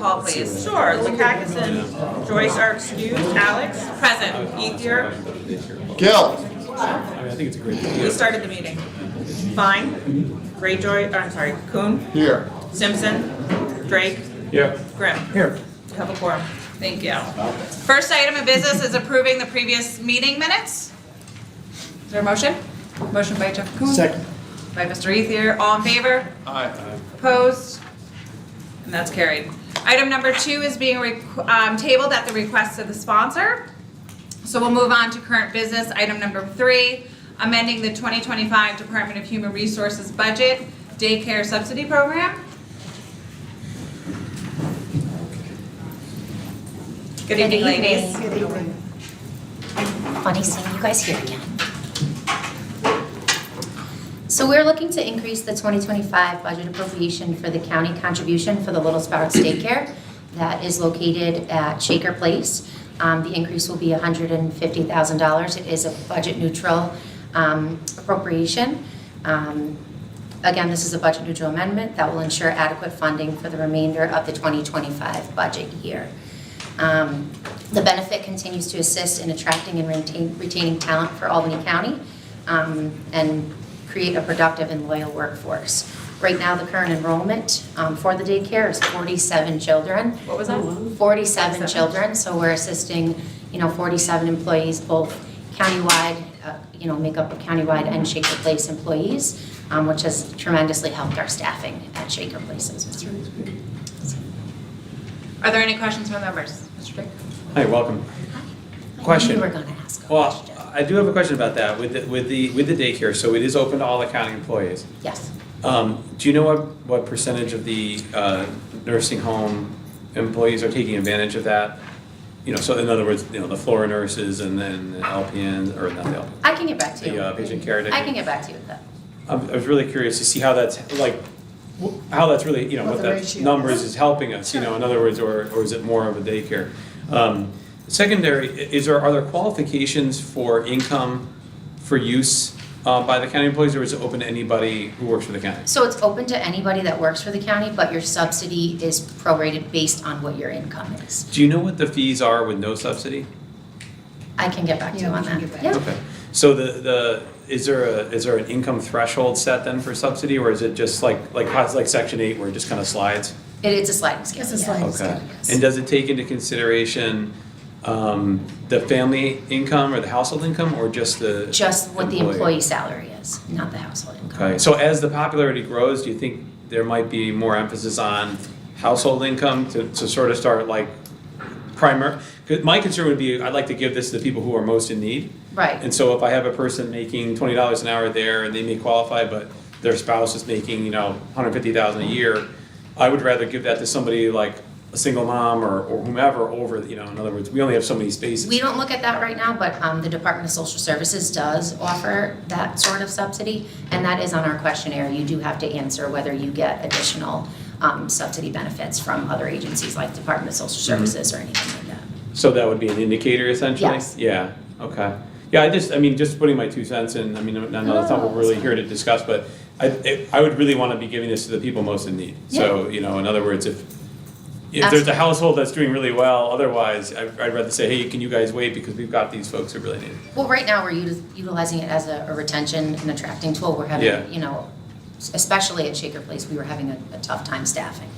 call, please. Sure, Lukakis and Joyce are excused. Alex? Present. Ethier? Gil. I think it's a great idea. We started the meeting. Fine. Greyjoy, I'm sorry, Kuhn? Here. Simpson? Drake? Yeah. Grimm? Here. You have a quorum. Thank you. First item of business is approving the previous meeting minutes. Is there a motion? Motion by Jeff Kuhn. Second. By Mr. Ethier. All in favor? Aye. Opposed? And that's carried. Item number 2 is being tabled at the request of the sponsor. So we'll move on to current business. Item number 3, amending the 2025 Department of Human Resources budget daycare subsidy program. Good evening, ladies. Good evening. Funny seeing you guys here again. So we're looking to increase the 2025 budget appropriation for the county contribution for the Little Sprouts Daycare that is located at Shaker Place. The increase will be $150,000. It is a budget neutral appropriation. Again, this is a budget neutral amendment that will ensure adequate funding for the remainder of the 2025 budget year. The benefit continues to assist in attracting and retaining talent for Albany County and create a productive and loyal workforce. Right now, the current enrollment for the daycare is 47 children. What was that? 47 children, so we're assisting, 47 employees, both countywide, make up of countywide and Shaker Place employees, which has tremendously helped our staffing at Shaker Places. Are there any questions from members? Mr. Drake? Hi, welcome. I Question. knew you were going to ask a Well, question. I do have a question about that with the daycare. So it is open to all the county employees. Yes. Do you know what percentage of the nursing home employees are taking advantage of that? So in other words, the floor nurses and then the LPNs, or not the LPNs, I can get back to you. the patient care. I can get back to you with that. I was really curious to see how that's like, how that's really, what that numbers is helping us, in other words, or is it more of a daycare? Secondary, are there qualifications for income for use by the county employees, or is it open to anybody who works for the county? So it's open to anybody that works for the county, but your subsidy is prorated based on what your income is. Do you know what the fees are with no subsidy? I can get back to you on that. Yeah. Okay, so is there an income threshold set then for subsidy, or is it just like Section 8 where it just kind of slides? It's a sliding scale. It's a yeah. sliding Okay, scale, yes. and does it take into consideration the family income or the household income, or just the? Just what the employee salary is, not the household income. Okay, so as the popularity grows, do you think there might be more emphasis on household income to sort of start like primary? Because my concern would be, I'd like to give this to the people who are most in need. Right. And so if I have a person making $20 an hour there and they may qualify, but their spouse is making, $150,000 a year, I would rather give that to somebody like a single mom or whomever over, in other words, we only have so many spaces. We don't look at that right now, but the Department of Social Services does offer that sort of subsidy, and that is on our questionnaire. You do have to answer whether you get additional subsidy benefits from other agencies like Department of Social Services or anything like that. So that would be an indicator essentially? Yes. Yeah, okay. Yeah, just putting my 2 cents in, I know that's not what we're really here to discuss, but I would really want to be giving this to the people most in need. So, in other words, if there's a household that's doing really well, otherwise, I'd rather say, hey, can you guys wait because we've got these folks who really need it. Well, right now, we're utilizing it as a retention and attracting tool. We're having, especially at Shaker Place, we were having a tough time staffing,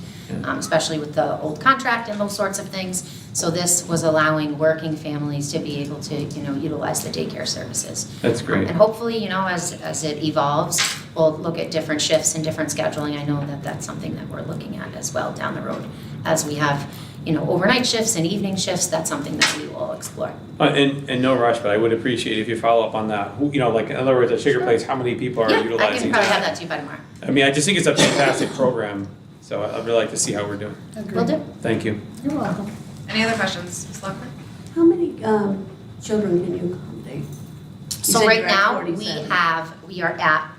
especially with the old contract and those sorts of things. So this was allowing working families to be able to, utilize the daycare services. That's great. And hopefully, as it evolves, we'll look at different shifts and different scheduling. I know that that's something that we're looking at as well down the road. As we have, overnight shifts and evening shifts, that's something that we will explore. And no rush, but I would appreciate if you follow up on that. Like in other words, at Shaker Place, how many people are Yeah, I utilizing can probably have that? that to you by tomorrow. I just think it's a fantastic program, so I'd really like to see how we're doing. Will do. Thank you. You're welcome. Any other questions, Ms. Lockwood? How many children can you accommodate? So right now, we are at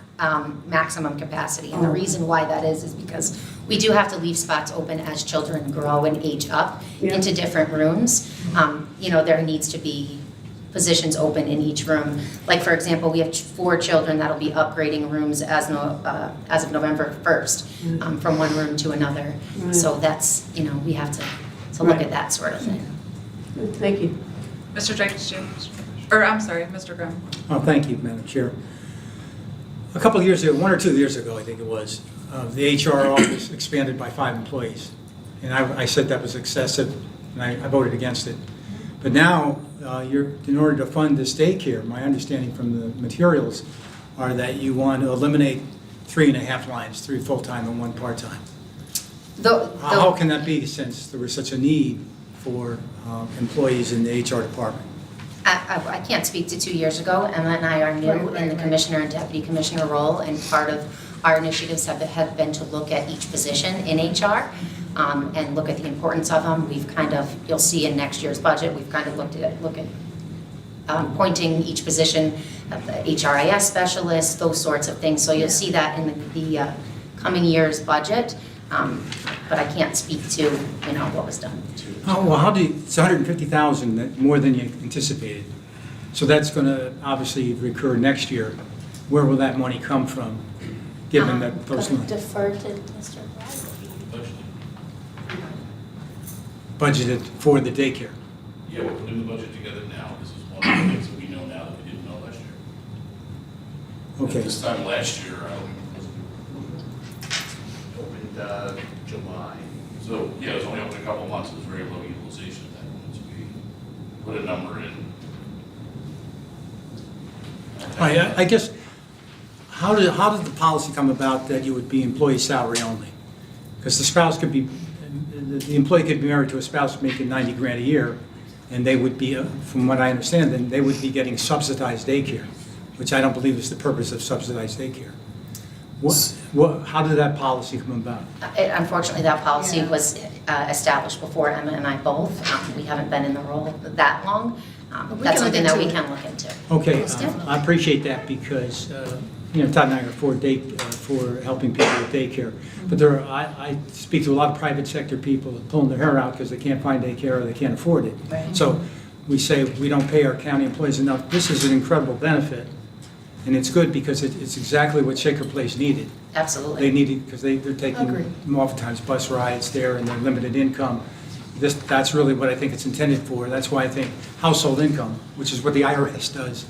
maximum capacity. And the reason why that is because we do have to leave spots open as children grow and age up into different rooms. There needs to be positions open in each room. Like, for example, we have 4 children that'll be upgrading rooms as of November 1st, from one room to another. Right. So that's, we have to look at that sort of thing. Thank you. Mr. Drake, did you, or I'm sorry, Mr. Grimm. Oh, thank you, Madam Chair. A couple of years ago, 1 or 2 years ago, I think it was, the HR office expanded by 5 employees. And I said that was excessive, and I voted against it. But now, in order to fund this daycare, my understanding from the materials are that you want to eliminate 3.5 lines, 3 full-time and 1 part-time. How can that be, since there was such a need for employees in the HR department? I can't speak to 2 years ago. Emma and I are new in the commissioner and deputy commissioner role, and part of our initiatives have been to look at each position in HR and look at the importance of them. We've kind of, you'll see in next year's budget, we've kind of looked at pointing each position, the HRIS specialist, those sorts of things. So you'll see that in the coming year's budget, but I can't speak to, what was done. Well, it's 150,000 more than you anticipated. So that's going to obviously recur next year. Where will that money come from, given that those lines? Defer to Mr. Bradley. Budgeted for the daycare. Yeah, we're putting the budget together now. This is one of the things that we know now that we didn't know last year. Okay. This time last year, opened July. So, yeah, it was only open a couple months. It was very low utilization at that point. So we put a number in. I guess, how did the policy come about that you would be employee salary only? Because the spouse could be, the employee could be married to a spouse making 90 grand a year, and they would be, from what I understand, then they would be getting subsidized daycare, which I don't believe is the purpose of subsidized daycare. How did that policy come about? Unfortunately, that policy was established before Emma and I both. We haven't been in the role that long. That's something that we can look into. Okay, Most definitely. I appreciate that because, Todd and I are for helping people with daycare. But I speak to a lot of private sector people that pulling their hair out because they can't find daycare or they can't afford it. Right. So we say we don't pay our county employees enough. This is an incredible benefit. And it's good because it's exactly what Shaker Place needed. Absolutely. They need it because they're taking oftentimes bus rides there and they're limited income. That's really what I think it's intended for. That's why I think household income, which is what the IRS does,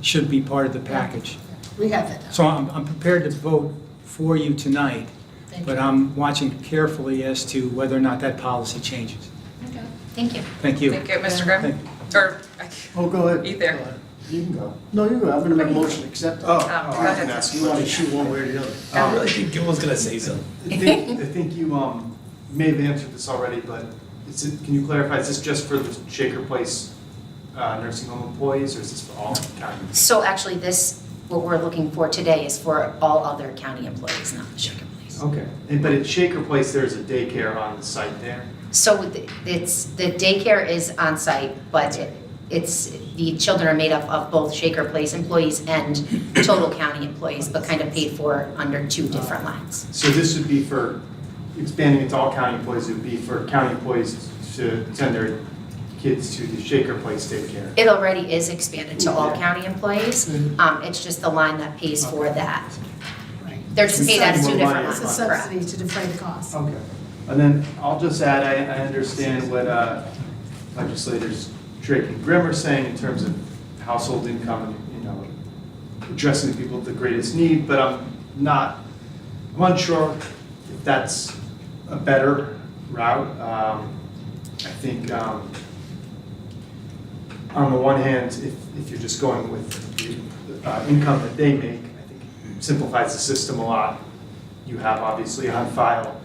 should be part of the package. We have it. So I'm prepared to vote for you tonight, but I'm watching carefully as to whether or not that policy changes. Thank you. Thank you. Thank you, Mr. Grimm. Thank Or, Oh, go ahead. Either. Go ahead. You can go. No, you go. I'm gonna make a motion to accept. go ahead. You want to shoot one way or the other. I really think Gilman's gonna say something. I think you may have answered this already, but can you clarify, is this just for the Shaker Place nursing home employees, or is this for all county? So actually, what we're looking for today is for all other county employees, not the Shaker Place. Okay. But at Shaker Place, there's a daycare on the site there? So the daycare is on site, but the children are made up of both Shaker Place employees and total county employees, but kind of paid for under 2 different lines. So this would be for, expanding it to all county employees, it would be for county employees to send their kids to the Shaker Place daycare? It already is expanded to all county employees. It's just the line that pays for that. They're just paid out of 2 different It's lines. a correct. subsidy to defray the cost. Okay. And then I'll just add, I understand what legislators Drake and Grimm are saying in terms of household income, addressing the people with the greatest need, but I'm unsure if that's a better route. I think on the one hand, if you're just going with the income that they make, I think it simplifies the system a lot. You have obviously on file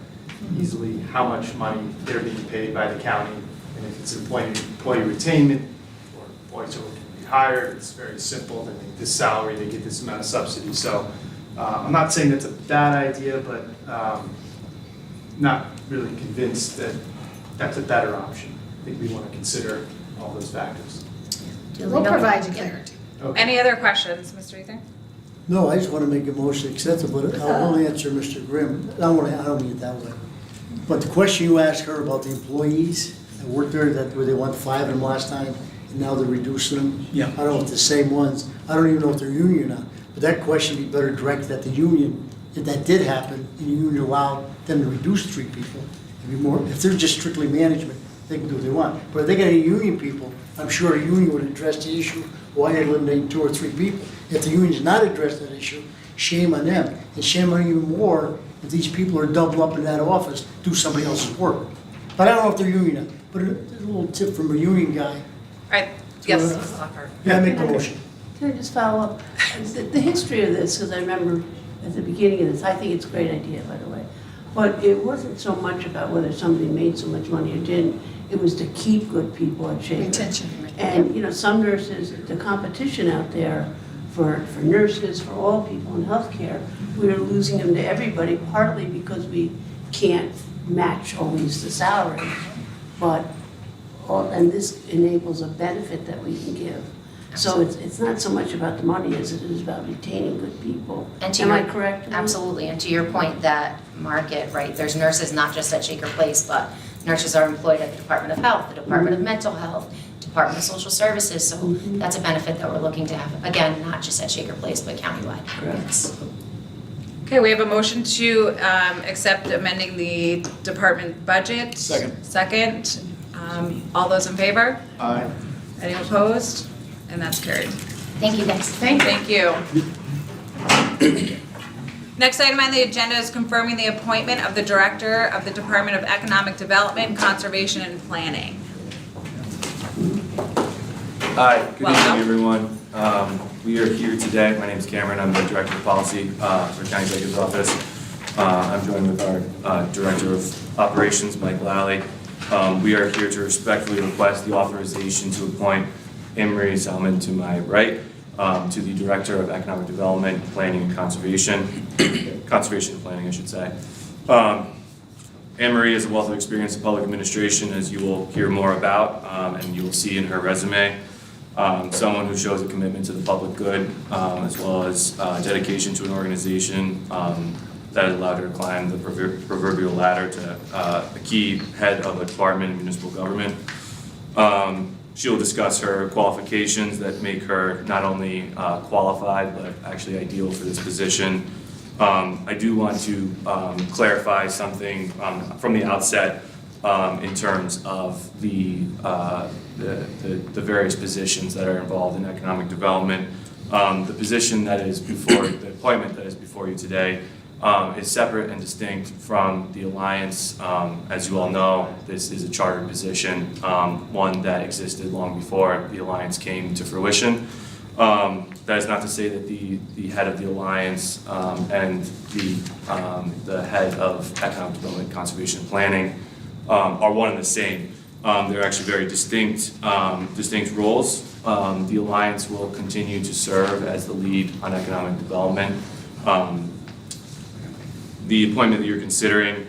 easily how much money they're being paid by the county, and if it's employee retainment or employees who can be hired, it's very simple. They make this salary, they get this amount of subsidy. So I'm not saying that's a bad idea, but not really convinced that that's a better option. I think we want to consider all those factors. We'll provide you clarity. Okay. Any other questions, Mr. Ether? No, I just want to make a motion to accept it, but I will answer Mr. Grimm. I don't mean it that way. But the question you asked her about the employees that worked there, where they went 5 of them last time, and now they're reducing them. Yeah. I don't know if the same ones, I don't even know if they're union or not, but that question would be better directed at the union. If that did happen, and the union allowed them to reduce 3 people, it'd be more, if they're just strictly management, they can do what they want. But if they got any union people, I'm sure a union would address the issue, why eliminate 2 or 3 people? If the union's not addressed that issue, shame on them, and shame on you more if these people are double up in that office, do somebody else's work. But I don't know if they're union, but a little tip from a union guy. All right, yes, Mrs. Lockhart. Yeah, make the motion. Can I just follow up? The history of this, because I remember at the beginning of this, I think it's a great idea, by the way. But it wasn't so much about whether somebody made so much money or didn't. It was to keep good people at Shaker. Retention. And, you know, some nurses, the competition out there for nurses, for all people in healthcare, we're losing them to everybody, partly because we can't match always the salary. But, and this enables a benefit that we can give. So it's not so much about the money as it is about retaining good people. And to Am I your- correct? Absolutely, and to your point, that market, right, there's nurses not just at Shaker Place, but nurses are employed at the Department of Health, the Department of Mental Health, Department of Social Services, so that's a benefit that we're looking to have, again, not just at Shaker Place, but countywide. Correct. Okay, we have a motion to accept amending the department budget. Second. All those in favor? Aye. Any opposed? And that's carried. Thank you, guys. Thank you. Next item on the agenda is confirming the appointment of the Director of the Department of Economic Development, Conservation, and Planning. Hi, good Welcome. evening, everyone. We are here today. My name is Cameron. I'm the Director of Policy for County Executive's Office. I'm joined with our Director of Operations, Mike Lally. We are here to respectfully request the authorization to appoint Anne Marie Salmon to my right to the Director of Economic Development, Planning, and Conservation and Planning, I should say. Anne Marie has a wealth of experience in public administration, as you will hear more about, and you will see in her resume. Someone who shows a commitment to the public good, as well as dedication to an organization that has allowed her to climb the proverbial ladder to a key head of a department in municipal government. She'll discuss her qualifications that make her not only qualified, but actually ideal for this position. I do want to clarify something from the outset in terms of the various positions that are involved in economic development. The position that is before, the appointment that is before you today is separate and distinct from the Alliance. As you all know, this is a chartered position, one that existed long before the Alliance came to fruition. That is not to say that the head of the Alliance and the head of Economic Development, Conservation, and Planning are one and the same. They're actually very distinct roles. The Alliance will continue to serve as the lead on economic development. The appointment that you're considering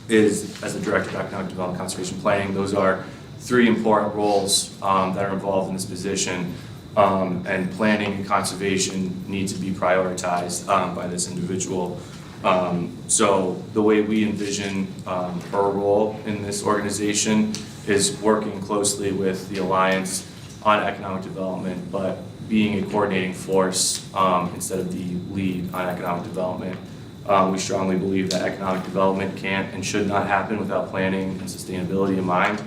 is as the Director of Economic Development, Conservation, and Planning. Those are 3 important roles that are involved in this position, and planning and conservation need to be prioritized by this individual. So the way we envision her role in this organization is working closely with the Alliance on economic development, but being a coordinating force instead of the lead on economic development. We strongly believe that economic development can't and should not happen without planning and sustainability in mind.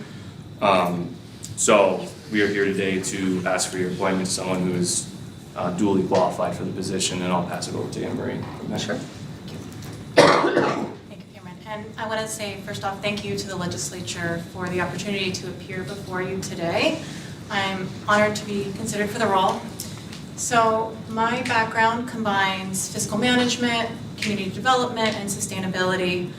So we are here today to ask for your appointment to someone who is duly qualified for the position, and I'll pass it over to Anne Marie. Sure. Thank you, Cameron. And I want to say, first off, thank you to the legislature for the opportunity to appear before you today. I'm honored to be considered for the role. So my background combines fiscal management, community development, and sustainability.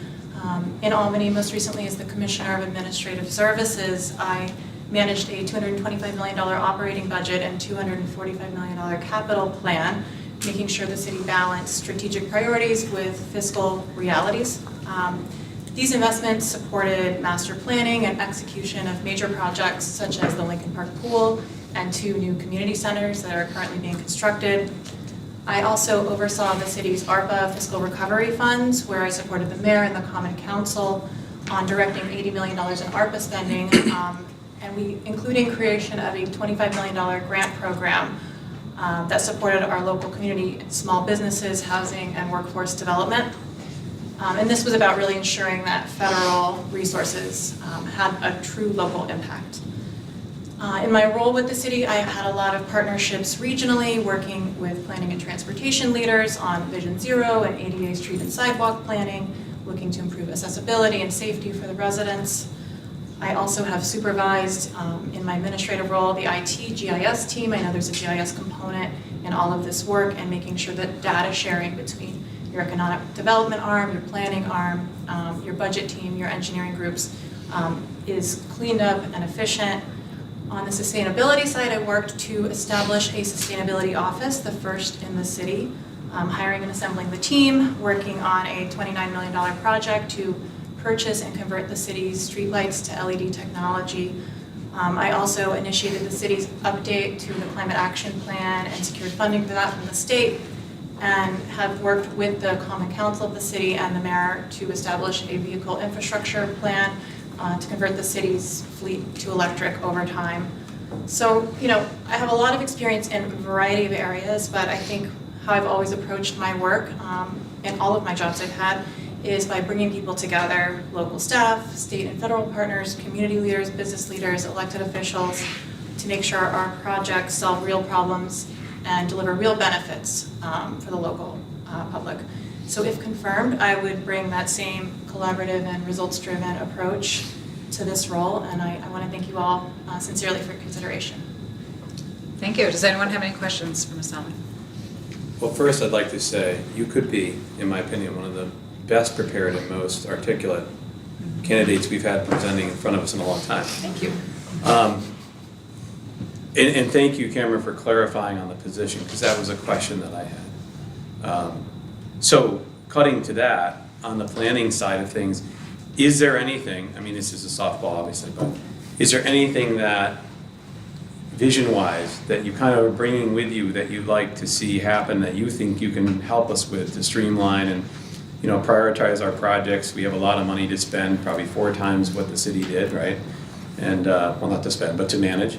In Albany, most recently as the Commissioner of Administrative Services, I managed a $225 million operating budget and $245 million capital plan, making sure the city balanced strategic priorities with fiscal realities. These investments supported master planning and execution of major projects such as the Lincoln Park Pool and 2 new community centers that are currently being constructed. I also oversaw the city's ARPA fiscal recovery funds, where I supported the mayor and the Common Council on directing $80 million in ARPA spending and including creation of a $25 million grant program that supported our local community, small businesses, housing, and workforce development. And this was about really ensuring that federal resources had a true local impact. In my role with the city, I have had a lot of partnerships regionally, working with planning and transportation leaders on Vision Zero and ADA street and sidewalk planning, looking to improve accessibility and safety for the residents. I also have supervised, in my administrative role, the IT GIS team. I know there's a GIS component in all of this work, and making sure that data sharing between your economic development arm, your planning arm, your budget team, your engineering groups is cleaned up and efficient. On the sustainability side, I worked to establish a sustainability office, the first in the city, hiring and assembling the team, working on a $29 million project to purchase and convert the city's streetlights to LED technology. I also initiated the city's update to the climate action plan and secured funding for that from the state, and have worked with the Common Council of the city and the mayor to establish a vehicle infrastructure plan to convert the city's fleet to electric over time. So, I have a lot of experience in a variety of areas, but I think how I've always approached my work in all of my jobs I've had is by bringing people together, local staff, state and federal partners, community leaders, business leaders, elected officials, to make sure our projects solve real problems and deliver real benefits for the local public. So if confirmed, I would bring that same collaborative and results-driven approach to this role, and I want to thank you all sincerely for your consideration. Thank you. Does anyone have any questions for Ms. Selman? Well, first, I'd like to say you could be, in my opinion, one of the best prepared and most articulate candidates we've had presenting in front of us in a long time. Thank you. And thank you, Cameron, for clarifying on the position, because that was a question that I had. So cutting to that, on the planning side of things, is there anything, I mean, this is a softball obviously, but is there anything that vision-wise that you kind of are bringing with you that you'd like to see happen, that you think you can help us with to streamline and prioritize our projects? We have a lot of money to spend, probably 4 times what the city did, right? And, well, not to spend, but to manage.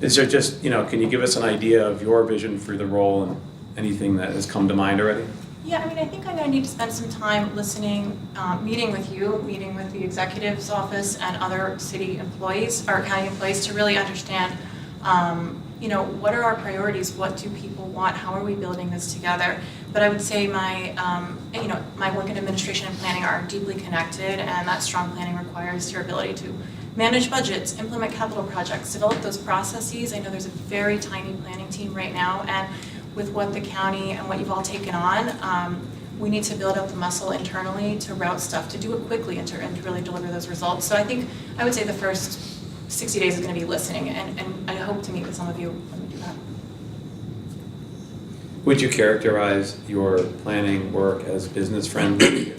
Is there just, can you give us an idea of your vision for the role and anything that has come to mind already? Yeah, I think I'm going to need to spend some time listening, meeting with you, meeting with the executive's office and other city employees, or county employees, to really understand, what are our priorities? What do people want? How are we building this together? But I would say my work in administration and planning are deeply connected, and that strong planning requires your ability to manage budgets, implement capital projects, develop those processes. I know there's a very tiny planning team right now, and with what the county and what you've all taken on, we need to build up the muscle internally to route stuff, to do it quickly, and to really deliver those results. So I would say the first 60 days is going to be listening, and I hope to meet with some of you when we do that. Would you characterize your planning work as business friendly,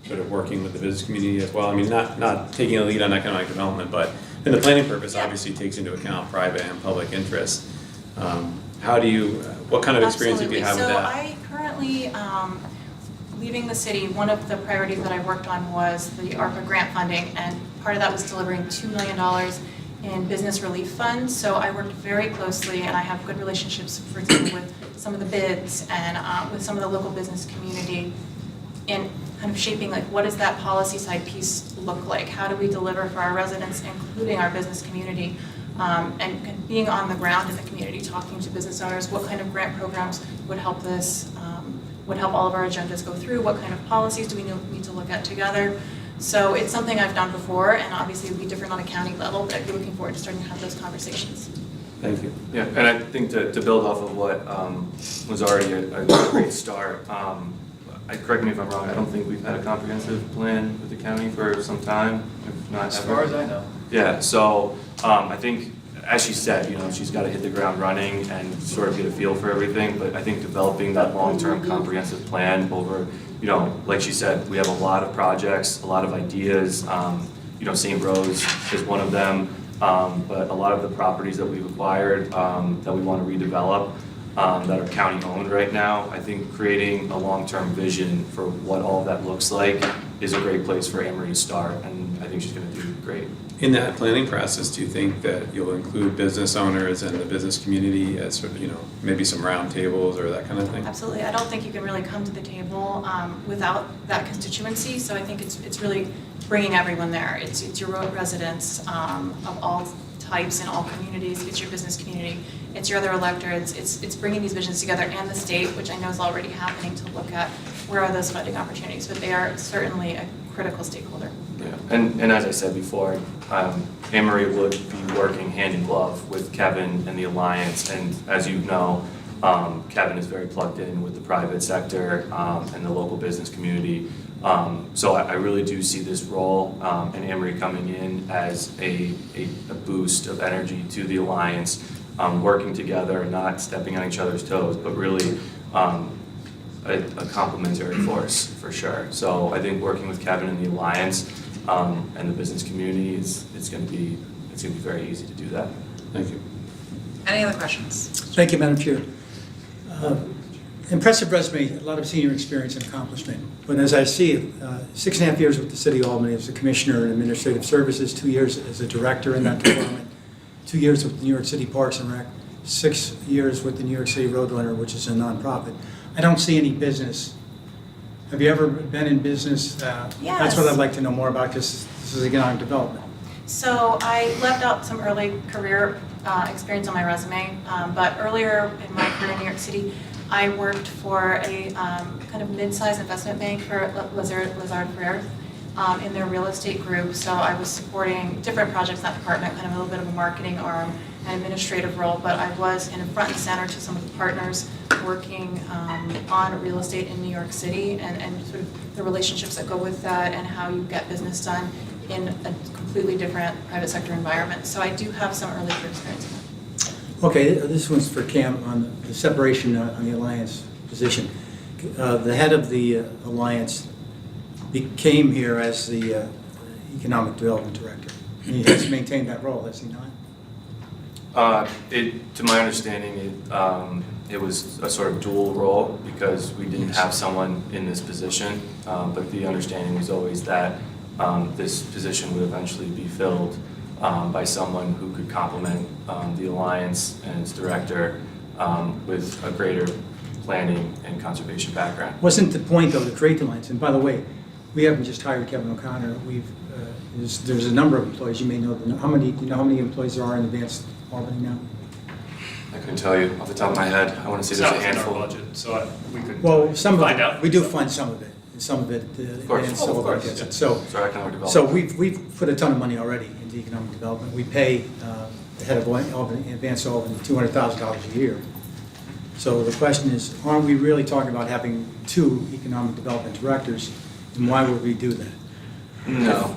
sort of working with the business community as well? I mean, not taking a lead on economic development, but in the planning purpose obviously takes into account private and public interests. What kind of experience do you have with that? So I currently, leaving the city, one of the priorities that I worked on was the ARPA grant funding, and part of that was delivering $2 million in business relief funds. So I worked very closely, and I have good relationships, for example, with some of the bids and with some of the local business community in kind of shaping, like, what does that policy side piece look like? How do we deliver for our residents, including our business community? And being on the ground in the community, talking to business owners, what kind of grant programs would help this, would help all of our agendas go through, what kind of policies do we need to look at together. So it's something I've done before, and obviously it would be different on a county level, but I'd be looking forward to starting to have those conversations. Thank you. Yeah, and I think to build off of what was already a great start, correct me if I'm wrong, I don't think we've had a comprehensive plan with the county for some time, if not As ever. far as I know. Yeah, so I think, as she said, she's got to hit the ground running and sort of get a feel for everything, but I think developing that long-term comprehensive plan over, like she said, we have a lot of projects, a lot of ideas, St. Rose is one of them, but a lot of the properties that we've acquired that we want to redevelop that are county-owned right now, I think creating a long-term vision for what all of that looks like is a great place for Anne Marie to start, and I think she's going to do great. In that planning process, do you think that you'll include business owners and the business community as sort of, maybe some round tables or that kind of thing? Absolutely. I don't think you can really come to the table without that constituency. So I think it's really bringing everyone there. It's your road residents of all types in all communities. It's your business community. It's your other electors. It's bringing these visions together, and the state, which I know is already happening, to look at where are those funding opportunities. But they are certainly a critical stakeholder. Yeah, and as I said before, Anne Marie would be working hand in glove with Kevin and the Alliance, and as you know, Kevin is very plugged in with the private sector and the local business community. So I really do see this role and Anne Marie coming in as a boost of energy to the Alliance, working together, not stepping on each other's toes, but really a complementary force for sure. So I think working with Kevin and the Alliance and the business community it's going to be very easy to do that. Thank you. Any other questions? Thank you, Madam Chair. Impressive resume, a lot of senior experience and accomplishment. But as I see it, 6.5 years with the City of Albany as a Commissioner in Administrative Services, 2 years as a Director in that department, 2 years with New York City Parks and Rec, 6 years with the New York City Roadrunner, which is a nonprofit. I don't see any business. Have you ever been in business? Yes. That's what I'd like to know more about, because this is economic development. So I left out some early career experience on my resume, but earlier in my career in New York City, I worked for a kind of mid-sized investment bank for Lazard Frères in their real estate group. So I was supporting different projects in that department, kind of a little bit of a marketing arm and administrative role, but I was in a front and center to some of the partners working on real estate in New York City and sort of the relationships that go with that and how you get business done in a completely different private sector environment. So I do have some early career experience in that. Okay, this one's for Cam on the separation on the Alliance position. The head of the Alliance came here as the Economic Development Director. He has maintained that role, has he not? To my understanding, it was a sort of dual role because we didn't have someone in this position, but the understanding was always that this position would eventually be filled by someone who could complement the Alliance and its director with a greater planning and conservation background. Wasn't the point, though, to create the Alliance? And by the way, we haven't just hired Kevin O'Connor. There's a number of employees. You may know do you know how many employees there are in Advanced Albany now? I couldn't tell you off the top of my head. I want to say there's a handful. Budget, so we could Well, some of find it, out. we do fund some of it. Some of it, Advanced Of Albany course. gets Yeah. it. So economic development. So we've put a ton of money already into economic development. We pay the head of Albany, Advanced Albany, $200,000 a year. So the question is, aren't we really talking about having 2 economic development directors, and why would we do that? No,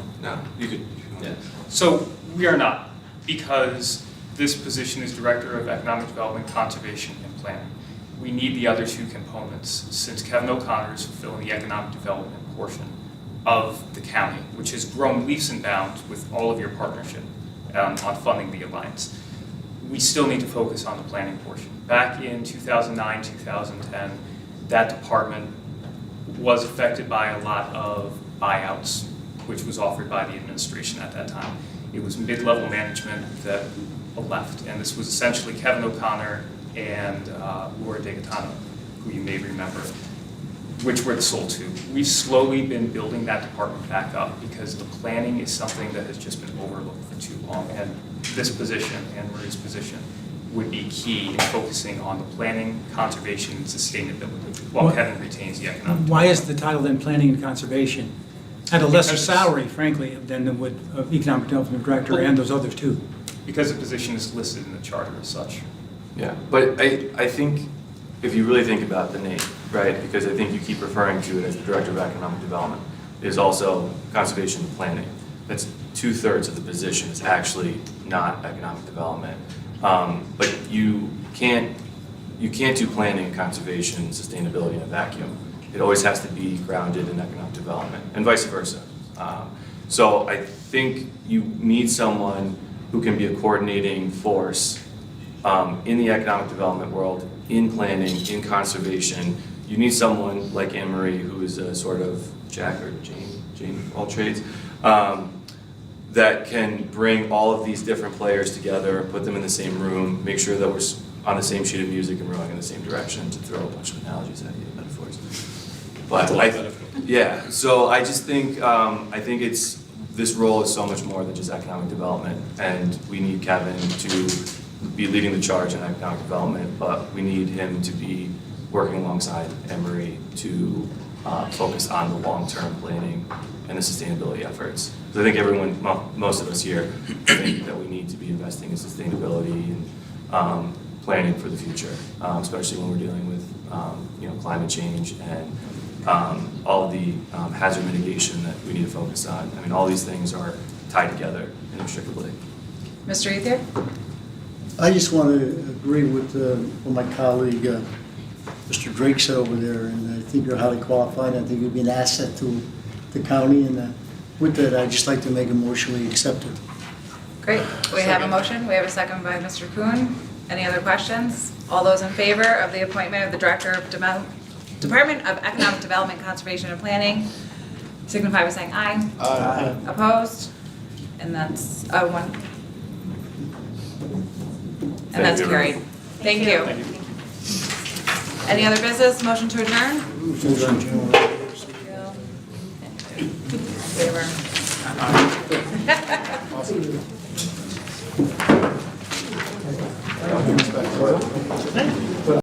you could. Yeah. So we are not, because this position is Director of Economic Development, Conservation, and Planning. We need the other 2 components, since Kevin O'Connor is fulfilling the economic development portion of the county, which has grown leaps and bounds with all of your partnership on funding the Alliance. We still need to focus on the planning portion. Back in 2009, 2010, that department was affected by a lot of buyouts, which was offered by the administration at that time. It was mid-level management that left, and this was essentially Kevin O'Connor and Laura DeGaetano, who you may remember, which were the sole 2. We've slowly been building that department back up because the planning is something that has just been overlooked for too long, and this position, Anne Marie's position, would be key in focusing on the planning, conservation, and sustainability, while Kevin retains the economic. Why is the title then Planning and Conservation at a lesser salary, frankly, than it would of Economic Development Director and those others too? Because the position is listed in the charter as such. Yeah, but I think if you really think about the name, right, because I think you keep referring to it as the Director of Economic Development, is also conservation and planning. That's 2/3 of the position is actually not economic development. But you can't do planning and conservation and sustainability in a vacuum. It always has to be grounded in economic development, and vice versa. So I think you need someone who can be a coordinating force in the economic development world, in planning, in conservation. You need someone like Anne Marie, who is a sort of Jack or Jane of all trades, that can bring all of these different players together, put them in the same room, make sure that we're on the same sheet of music and rowing in the same direction, to throw a bunch of analogies at you, metaphors. But yeah, so I just think, I think this role is so much more than just economic development, and we need Kevin to be leading the charge in economic development, but we need him to be working alongside Anne Marie to focus on the long-term planning and the sustainability efforts. So I think everyone, most of us here, think that we need to be investing in sustainability and planning for the future, especially when we're dealing with climate change and all of the hazard mitigation that we need to focus on. I mean, all these things are tied together inextricably. Mr. Ethier? I just want to agree with what my colleague, Mr. Drake said over there, and I think you're highly qualified. I think you'd be an asset to the county, and with that, I'd just like to make a motion we accept it. Great. We have a motion. We have a second by Mr. Kuhn. Any other questions? All those in favor of the appointment of the Director of Department of Economic Development, Conservation, and Planning signify by saying aye. Aye. Opposed? And that's one. And that's carried. Thank you. Any other business? Motion to adjourn? Favor.